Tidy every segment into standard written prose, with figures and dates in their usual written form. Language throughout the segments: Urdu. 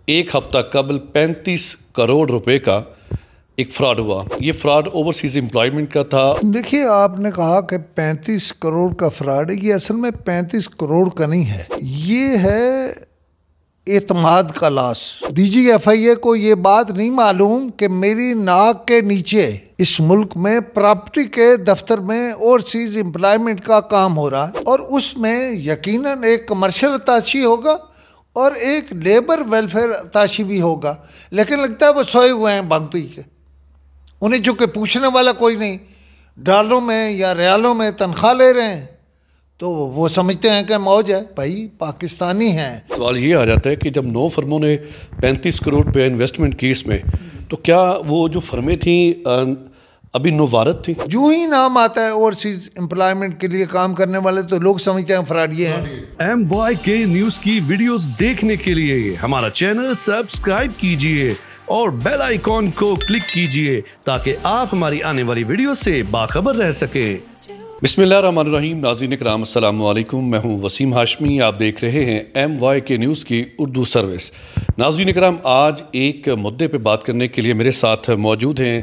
ایک ہفتہ قبل 35 کروڑ روپے کا ایک فراڈ ہوا. یہ فراڈ اوورسیز امپلائمنٹ کا تھا. دیکھیے، آپ نے کہا کہ 35 کروڑ کا فراڈ ہے. یہ اصل میں 35 کروڑ کا نہیں ہے، یہ ہے اعتماد کا لاس. ڈی جی ایف آئی اے کو یہ بات نہیں معلوم کہ میری ناک کے نیچے اس ملک میں پراپرٹی کے دفتر میں اوورسیز امپلائمنٹ کا کام ہو رہا ہے، اور اس میں یقیناً ایک کمرشل اتاشی ہوگا اور ایک لیبر ویلفیئر اتاشی بھی ہوگا. لیکن لگتا ہے وہ سوئے ہوئے ہیں بھنگ پی کے. انہیں چونکہ پوچھنے والا کوئی نہیں، ڈالروں میں یا ریالوں میں تنخواہ لے رہے ہیں، تو وہ سمجھتے ہیں کہ موج ہے. بھائی پاکستانی ہیں. سوال یہ آ جاتا ہے کہ جب 9 فرموں نے 35 کروڑ پہ انویسٹمنٹ کی اس میں، تو کیا وہ جو فرمیں تھیں ابھی نووارت تھیں؟ جو ہی نام آتا ہے اوورسیز امپلائمنٹ کے لیے کام کرنے والے تو لوگ سمجھتے ہیں فراڈیے ہیں. MYK نیوز کی ویڈیوز دیکھنے کے لیے ہمارا چینل سبسکرائب کیجئے اور بیل آئیکن کو کلک کیجئے تاکہ آپ ہماری آنے والی ویڈیو سے باخبر رہ سکیں. بسم اللہ الرحمن الرحیم. ناظرین کرام السلام علیکم. میں ہوں وسیم ہاشمی. آپ دیکھ رہے ہیں MYK نیوز کی اردو سروس. ناظرین کرام، آج ایک مدعے پہ بات کرنے کے لیے میرے ساتھ موجود ہیں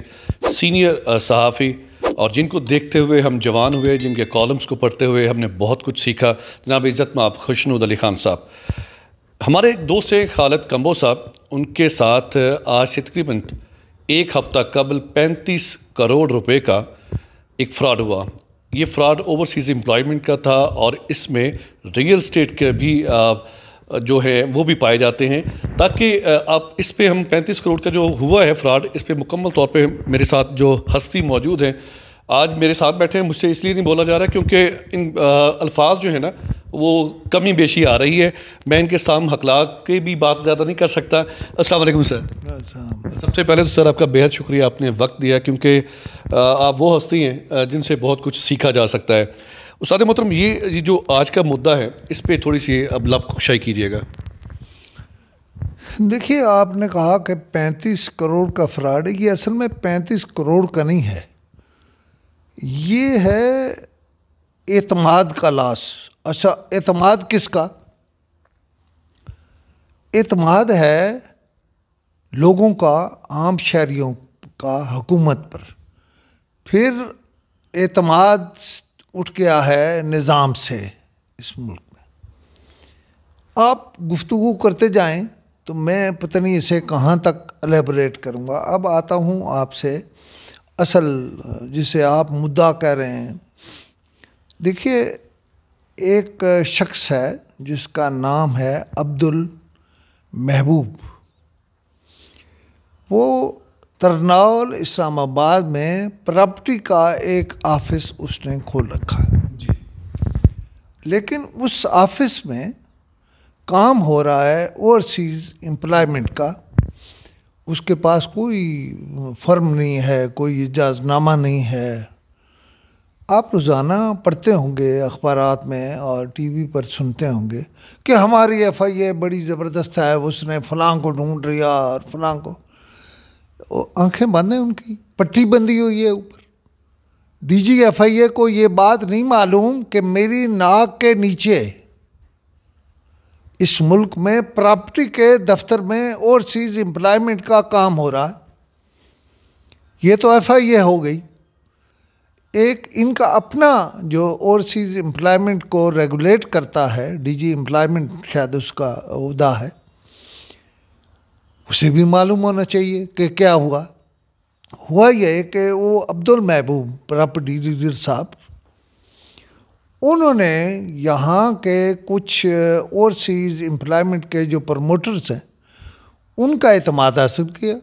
سینئر صحافی، اور جن کو دیکھتے ہوئے ہم جوان ہوئے، جن کے کالمز کو پڑھتے ہوئے ہم نے بہت کچھ سیکھا. جناب عزت مآب خوشنود علی خان صاحب. ہمارے ایک دوست ہیں خالد کمبو صاحب، ان کے ساتھ آج سے تقریباً ایک ہفتہ قبل 35 کروڑ روپے کا ایک فراڈ ہوا. یہ فراڈ اوورسیز امپلائمنٹ کا تھا، اور اس میں ریئل اسٹیٹ کے بھی جو ہے وہ بھی پائے جاتے ہیں. تاکہ آپ اس پہ ہم 35 کروڑ کا جو ہوا ہے فراڈ، اس پہ مکمل طور پہ میرے ساتھ جو ہستی موجود ہیں آج میرے ساتھ بیٹھے ہیں. مجھ سے اس لیے نہیں بولا جا رہا کیونکہ ان الفاظ جو ہیں نا وہ کمی بیشی آ رہی ہے. میں ان کے سامنے حقلاق کی بھی بات زیادہ نہیں کر سکتا. السلام علیکم سر. سب سے پہلے تو سر آپ کا بہت شکریہ، آپ نے وقت دیا، کیونکہ آپ وہ ہستی ہیں جن سے بہت کچھ سیکھا جا سکتا ہے. استاد محترم، یہ جو آج کا مدعا ہے اس پہ تھوڑی سی اب لب کشائی کیجیے گا. دیکھیے، آپ نے کہا کہ 35 کروڑ کا فراڈ ہے. یہ اصل میں 35 کروڑ کا نہیں ہے، یہ ہے اعتماد کا لاس. اچھا، اعتماد کس کا؟ اعتماد ہے لوگوں کا، عام شہریوں کا حکومت پر. پھر اعتماد اٹھ گیا ہے نظام سے اس ملک میں. آپ گفتگو کرتے جائیں تو میں پتہ نہیں اسے کہاں تک الیبریٹ کروں گا. اب آتا ہوں آپ سے اصل جسے آپ مدعا کہہ رہے ہیں. دیکھیے، ایک شخص ہے جس کا نام ہے عبدالمحبوب. وہ ترناول اسلام آباد میں پراپرٹی کا ایک آفس اس نے کھول رکھا ہے. لیکن اس آفس میں کام ہو رہا ہے اوورسیز امپلائمنٹ کا. اس کے پاس کوئی فرم نہیں ہے، کوئی اجازت نامہ نہیں ہے. آپ روزانہ پڑھتے ہوں گے اخبارات میں اور ٹی وی پر سنتے ہوں گے کہ ہماری ایف آئی اے بڑی زبردست ہے، اس نے فلاں کو ڈھونڈ لیا اور فلاں کو. آنکھیں بند ہیں ان کی، پٹی بندی ہوئی ہے اوپر. ڈی جی ایف آئی اے کو یہ بات نہیں معلوم کہ میری ناک کے نیچے اس ملک میں پراپرٹی کے دفتر میں اوورسیز امپلائمنٹ کا کام ہو رہا ہے. یہ تو ایف آئی اے ہو گئی. ایک ان کا اپنا جو اوورسیز امپلائمنٹ کو ریگولیٹ کرتا ہے، ڈی جی امپلائمنٹ شاید اس کا عہدہ ہے، اسے بھی معلوم ہونا چاہیے کہ کیا ہوا. ہوا یہ کہ وہ عبدالمحبوب پراپرٹی ڈیلر صاحب، انہوں نے یہاں کے کچھ اوورسیز امپلائمنٹ کے جو پروموٹرز ہیں ان کا اعتماد حاصل کیا،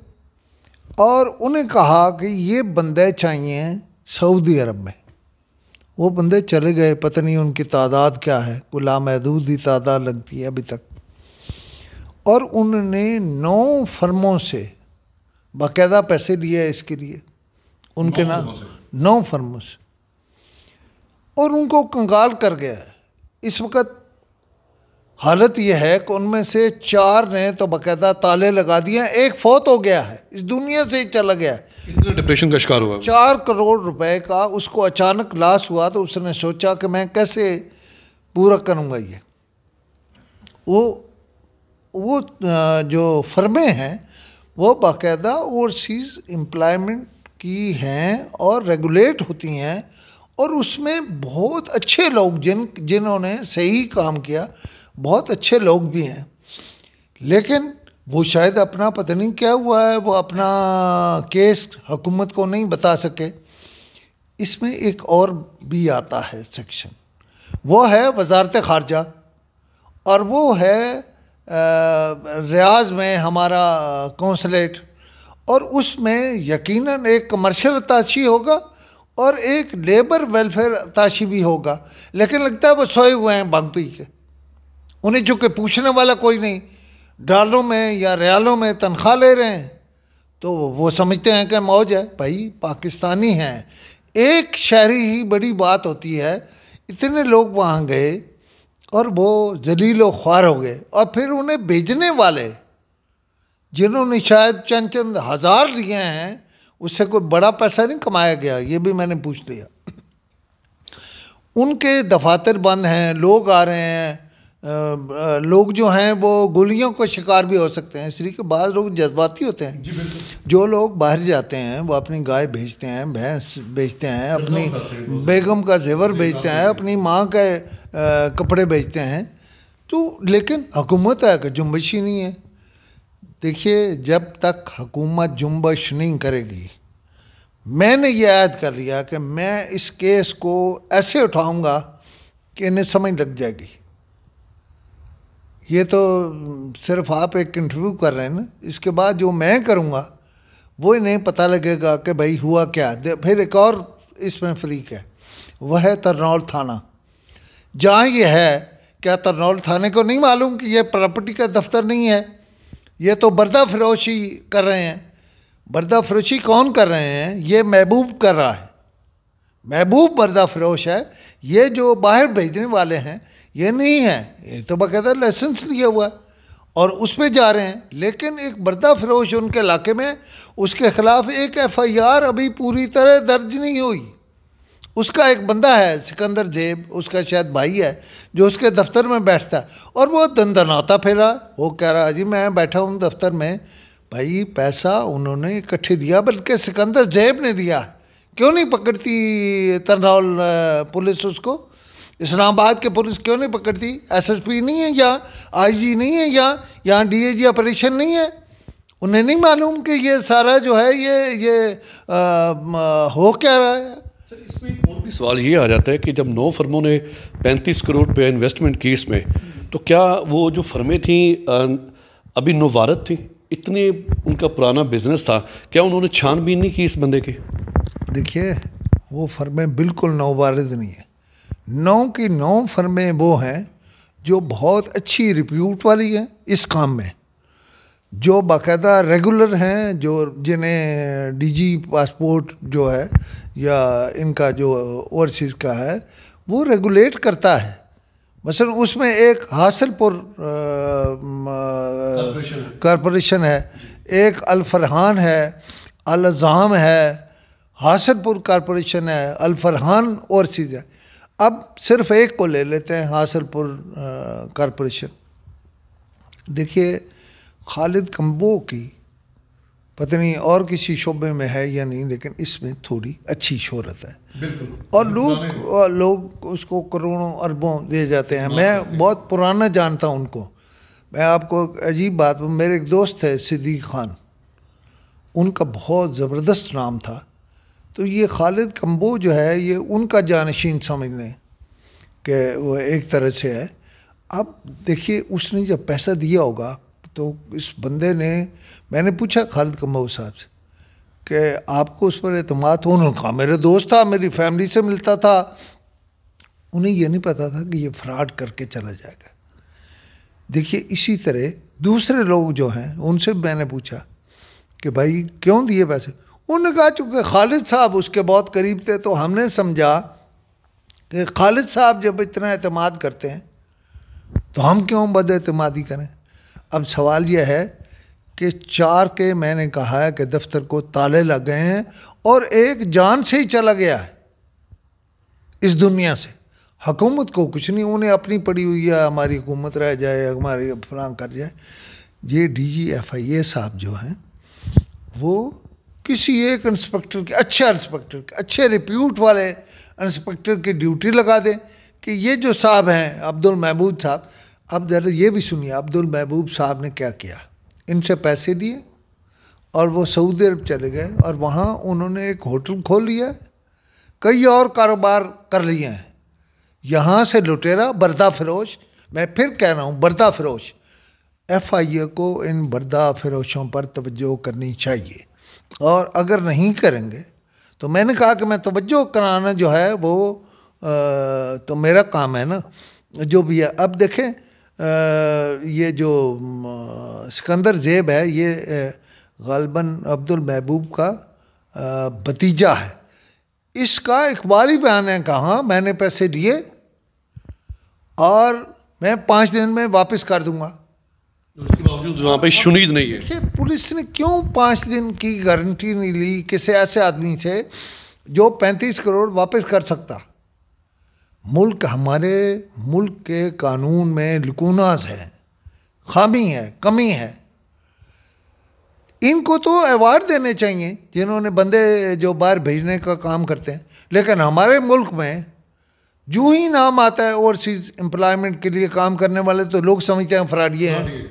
اور انہیں کہا کہ یہ بندے چاہیے سعودی عرب میں. وہ بندے چلے گئے، پتہ نہیں ان کی تعداد کیا ہے، کوئی لامحدود ہی تعداد لگتی ہے ابھی تک. اور انہوں نے 9 فرموں سے باقاعدہ پیسے لیے اس کے لیے، ان کے نام 9 فرموں سے، اور ان کو کنگال کر گیا ہے. اس وقت حالت یہ ہے کہ ان میں سے 4 نے تو باقاعدہ تالے لگا دیے ہیں. ایک فوت ہو گیا ہے، اس دنیا سے ہی چلا گیا ہے. ڈپریشن کا شکار ہوا. 4 کروڑ روپے کا اس کو اچانک لاس ہوا، تو اس نے سوچا کہ میں کیسے پورا کروں گا. یہ وہ وہ جو فرمیں ہیں وہ باقاعدہ اوورسیز امپلائمنٹ کی ہیں اور ریگولیٹ ہوتی ہیں، اور اس میں بہت اچھے لوگ جنہوں نے صحیح کام کیا، بہت اچھے لوگ بھی ہیں، لیکن وہ شاید اپنا پتہ نہیں کیا ہوا ہے، وہ اپنا کیس حکومت کو نہیں بتا سکے۔ اس میں ایک اور بھی آتا ہے سیکشن، وہ ہے وزارت خارجہ، اور وہ ہے ریاض میں ہمارا کونسلیٹ، اور اس میں یقیناً ایک کمرشل اتاشی ہوگا اور ایک لیبر ویلفیئر اتاشی بھی ہوگا، لیکن لگتا ہے وہ سوئے ہوئے ہیں بھنگ پی کے، انہیں چونکہ پوچھنے والا کوئی نہیں، ڈالروں میں یا ریالوں میں تنخواہ لے رہے ہیں، تو وہ سمجھتے ہیں کہ موج ہے۔ بھائی پاکستانی ہیں، ایک شہری ہی بڑی بات ہوتی ہے، اتنے لوگ وہاں گئے اور وہ ذلیل و خوار ہو گئے، اور پھر انہیں بھیجنے والے جنہوں نے شاید چند ہزار لیے ہیں، اس سے کوئی بڑا پیسہ نہیں کمایا گیا، یہ بھی میں نے پوچھ لیا۔ ان کے دفاتر بند ہیں، لوگ آ رہے ہیں، لوگ جو ہیں وہ گولیوں کا شکار بھی ہو سکتے ہیں، اس لیے کہ بعض لوگ جذباتی ہوتے ہیں۔ جو لوگ باہر جاتے ہیں وہ اپنی گائے بیچتے ہیں، بھینس بیچتے ہیں، اپنی بیگم کا زیور بیچتے ہیں، اپنی ماں کے کپڑے بیچتے ہیں، تو لیکن حکومت ہے کہ جنبش ہی نہیں ہے۔ دیکھیے، جب تک حکومت جنبش نہیں کرے گی، میں نے یہ عہد کر لیا کہ میں اس کیس کو ایسے اٹھاؤں گا کہ انہیں سمجھ لگ جائے گی۔ یہ تو صرف آپ ایک انٹرویو کر رہے ہیں نا، اس کے بعد جو میں کروں گا وہ انہیں پتہ لگے گا کہ بھائی ہوا کیا۔ پھر ایک اور اس میں فریق ہے، وہ ہے ترنول تھانہ، جہاں یہ ہے، کیا ترنول تھانے کو نہیں معلوم کہ یہ پراپرٹی کا دفتر نہیں ہے، یہ تو بردہ فروشی کر رہے ہیں۔ بردہ فروشی کون کر رہے ہیں؟ یہ محبوب کر رہا ہے، محبوب بردہ فروش ہے، یہ جو باہر بھیجنے والے ہیں یہ نہیں ہے، یہ تو باقاعدہ لائسنس لیا ہوا ہے اور اس پہ جا رہے ہیں، لیکن ایک بردہ فروش ان کے علاقے میں، اس کے خلاف ایک FIR ابھی پوری طرح درج نہیں ہوئی۔ اس کا ایک بندہ ہے سکندر زیب، اس کا شاید بھائی ہے، جو اس کے دفتر میں بیٹھتا ہے، اور وہ دندناتا پھرا، وہ کہہ رہا جی میں بیٹھا ہوں دفتر میں۔ بھائی پیسہ انہوں نے اکٹھے دیا، بلکہ سکندر زیب نے دیا، کیوں نہیں پکڑتی ترنول پولیس اس کو؟ اسلام آباد کے پولیس کیوں نہیں پکڑتی؟ SSP نہیں ہے، یا IG نہیں ہے، یا یہاں DIG آپریشن نہیں ہے؟ انہیں نہیں معلوم کہ یہ سارا جو ہے یہ ہو کیا رہا ہے؟ سر اس میں ایک اور بھی سوال یہ آ جاتا ہے کہ جب 9 فرموں نے 35 کروڑ پہ انویسٹمنٹ کی اس میں، تو کیا وہ جو فرمیں تھیں ابھی نووارد تھیں؟ اتنے ان کا پرانا بزنس تھا، کیا انہوں نے چھان بین نہیں کی اس بندے کے؟ دیکھیے، وہ فرمیں بالکل نووارد نہیں ہیں، 9 کی 9 فرمیں وہ ہیں جو بہت اچھی ریپیوٹ والی ہیں اس کام میں، جو باقاعدہ ریگولر ہیں، جو جنہیں DG پاسپورٹ جو ہے یا ان کا جو اوورسیز کا ہے وہ ریگولیٹ کرتا ہے۔ مثلا اس میں ایک حاصل پور کارپوریشن ہے، ایک الفرحان ہے، الازام ہے، حاصل پور کارپوریشن ہے، الفرحان اوورسیز ہے۔ اب صرف ایک کو لے لیتے ہیں، حاصل پور کارپوریشن۔ دیکھیے، خالد کمبو کی پتہ نہیں اور کسی شعبے میں ہے یا نہیں، لیکن اس میں تھوڑی اچھی شہرت ہے، اور لوگ اس کو کروڑوں اربوں دے جاتے ہیں۔ میں بہت پرانا جانتا ہوں ان کو۔ میں آپ کو عجیب بات، میرے ایک دوست ہے صدیق خان، ان کا بہت زبردست نام تھا، تو یہ خالد کمبو جو ہے یہ ان کا جانشین سمجھ لیں کہ وہ ایک طرح سے ہے۔ اب دیکھیے، اس نے جب پیسہ دیا ہوگا تو اس بندے نے، میں نے پوچھا خالد کمبو صاحب سے کہ آپ کو اس پر اعتماد ہو؟ انہوں نے کہا میرے دوست تھا، میری فیملی سے ملتا تھا۔ انہیں یہ نہیں پتا تھا کہ یہ فراڈ کر کے چلا جائے گا۔ دیکھیے، اسی طرح دوسرے لوگ جو ہیں ان سے میں نے پوچھا کہ بھائی کیوں دیے پیسے؟ انہوں نے کہا چونکہ خالد صاحب اس کے بہت قریب تھے، تو ہم نے سمجھا کہ خالد صاحب جب اتنا اعتماد کرتے ہیں تو ہم کیوں بد اعتمادی کریں۔ اب سوال یہ ہے کہ 4 کے میں نے کہا ہے کہ دفتر کو تالے لگ گئے ہیں، اور ایک جان سے ہی چلا گیا ہے اس دنیا سے، حکومت کو کچھ نہیں, انہیں اپنی پڑی ہوئی ہے, ہماری حکومت رہ جائے, ہماری فلاں کر جائے. یہ ڈی جی ایف آئی اے صاحب جو ہیں وہ کسی ایک انسپکٹر کے, اچھے انسپکٹر کے, اچھے ریپیوٹ والے انسپکٹر کی ڈیوٹی لگا دیں کہ یہ جو صاحب ہیں عبد المحبوب صاحب, اب ذرا یہ بھی سنیے عبد المحبوب صاحب نے کیا کیا. ان سے پیسے لیے اور وہ سعودی عرب چلے گئے اور وہاں انہوں نے ایک ہوٹل کھول لیا, کئی اور کاروبار کر لیے ہیں. یہاں سے لٹیرا بردہ فروش, میں پھر کہہ رہا ہوں بردہ فروش. ایف آئی اے کو ان بردہ فروشوں پر توجہ کرنی چاہیے, اور اگر نہیں کریں گے تو میں نے کہا کہ میں توجہ کرانا جو ہے وہ تو میرا کام ہے نا, جو بھی ہے. اب دیکھیں یہ جو سکندر زیب ہے یہ غالباً عبد المحبوب کا بھتیجا ہے. اس کا اقبالی بیان ہے, کہاں میں نے پیسے لیے اور میں 5 دن میں واپس کر دوں گا. اس کے باوجود وہاں پہ شنید نہیں ہے. دیکھیے پولیس نے کیوں 5 دن کی گارنٹی نہیں لی کسی ایسے آدمی سے جو 35 کروڑ واپس کر سکتا. ملک, ہمارے ملک کے قانون میں لکوناز ہے, خامی ہے, کمی ہے. ان کو تو ایوارڈ دینے چاہیے جنہوں نے بندے جو باہر بھیجنے کا کام کرتے ہیں. لیکن ہمارے ملک میں جو ہی نام آتا ہے اوورسیز امپلائمنٹ کے لیے کام کرنے والے تو لوگ سمجھتے ہیں فراڈیے ہیں,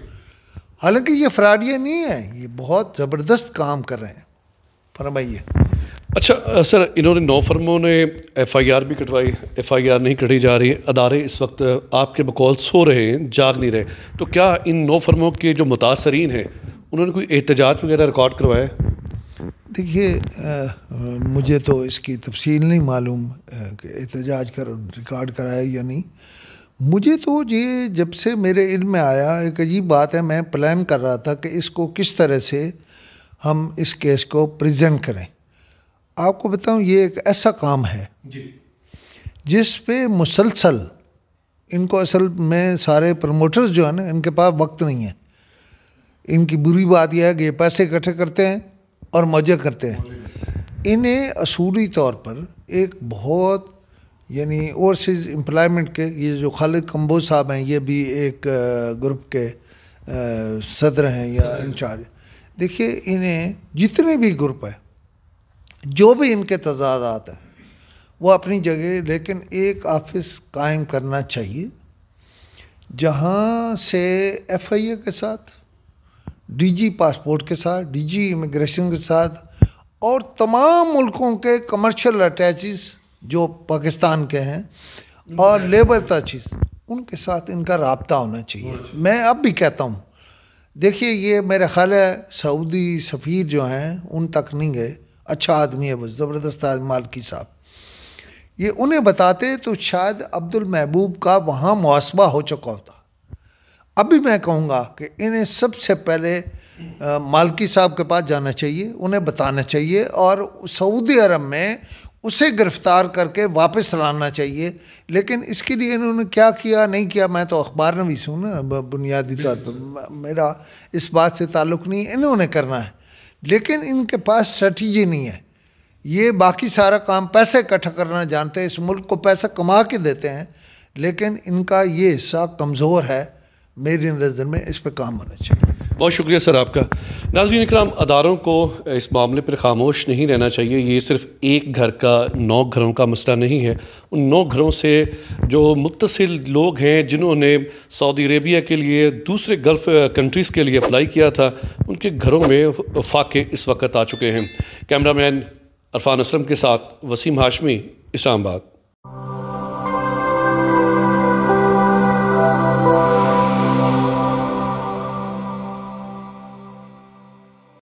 حالانکہ یہ فراڈیے نہیں ہیں, یہ بہت زبردست کام کر رہے ہیں. فرمائیے. اچھا سر, انہوں نے 9 فرموں نے ایف آئی آر بھی کٹوائی, ایف آئی آر نہیں کٹی جا رہی, ادارے اس وقت آپ کے بقول سو رہے ہیں, جاگ نہیں رہے, تو کیا ان 9 فرموں کے جو متاثرین ہیں انہوں نے کوئی احتجاج وغیرہ ریکارڈ کروایا؟ دیکھیے مجھے تو اس کی تفصیل نہیں معلوم کہ احتجاج ریکارڈ کرایا یا نہیں. مجھے تو یہ جب سے میرے علم میں آیا ایک عجیب بات ہے, میں پلان کر رہا تھا کہ اس کو کس طرح سے ہم اس کیس کو پریزنٹ کریں. آپ کو بتاؤں یہ ایک ایسا کام ہے جس پہ مسلسل ان کو, اصل میں سارے پروموٹرز جو ہیں نا ان کے پاس وقت نہیں ہے. ان کی بری بات یہ ہے کہ یہ پیسے اکٹھے کرتے ہیں اور موجے کرتے ہیں. انہیں اصولی طور پر ایک بہت یعنی اوورسیز امپلائمنٹ کے یہ جو خالد کمبوز صاحب ہیں یہ بھی ایک گروپ کے صدر ہیں یا انچارج. دیکھیے انہیں جتنے بھی گروپ ہیں جو بھی ان کے تضادات ہیں وہ اپنی جگہ, لیکن ایک آفس قائم کرنا چاہیے جہاں سے ایف آئی اے کے ساتھ, ڈی جی پاسپورٹ کے ساتھ, ڈی جی امیگریشن کے ساتھ اور تمام ملکوں کے کمرشل اٹیچیز جو پاکستان کے ہیں اور لیبر اٹیچیز ان کے ساتھ ان کا رابطہ ہونا چاہیے. میں اب بھی کہتا ہوں, دیکھیے یہ میرا خیال ہے سعودی سفیر جو ہیں ان تک نہیں گئے, اچھا آدمی ہے وہ, زبردست آدمی مالکی صاحب, یہ انہیں بتاتے تو شاید عبد المحبوب کا وہاں محاسبہ ہو چکا ہوتا. ابھی میں کہوں گا کہ انہیں سب سے پہلے مالکی صاحب کے پاس جانا چاہیے, انہیں بتانا چاہیے اور سعودی عرب میں اسے گرفتار کر کے واپس لانا چاہیے. لیکن اس کے لیے انہوں نے کیا کیا نہیں کیا میں تو اخبار نویس ہوں نا, بنیادی طور پر میرا اس بات سے تعلق نہیں, انہوں نے کرنا ہے. لیکن ان کے پاس اسٹریٹجی نہیں ہے. یہ باقی سارا کام پیسے اکٹھا کرنا جانتے ہیں, اس ملک کو پیسہ کما کے دیتے ہیں, لیکن ان کا یہ حصہ کمزور ہے. میری نظر میں اس پہ کام ہونا چاہیے. بہت شکریہ سر آپ کا. ناظرین اکرام, اداروں کو اس معاملے پر خاموش نہیں رہنا چاہیے. یہ صرف ایک گھر کا 9 گھروں کا مسئلہ نہیں ہے. ان 9 گھروں سے جو متصل لوگ ہیں جنہوں نے سعودی عربیہ کے لیے دوسرے گلف کنٹریز کے لیے اپلائی کیا تھا, ان کے گھروں میں فاقے اس وقت آ چکے ہیں. کیمرہ مین عرفان اسلم کے ساتھ وسیم ہاشمی, اسلام آباد.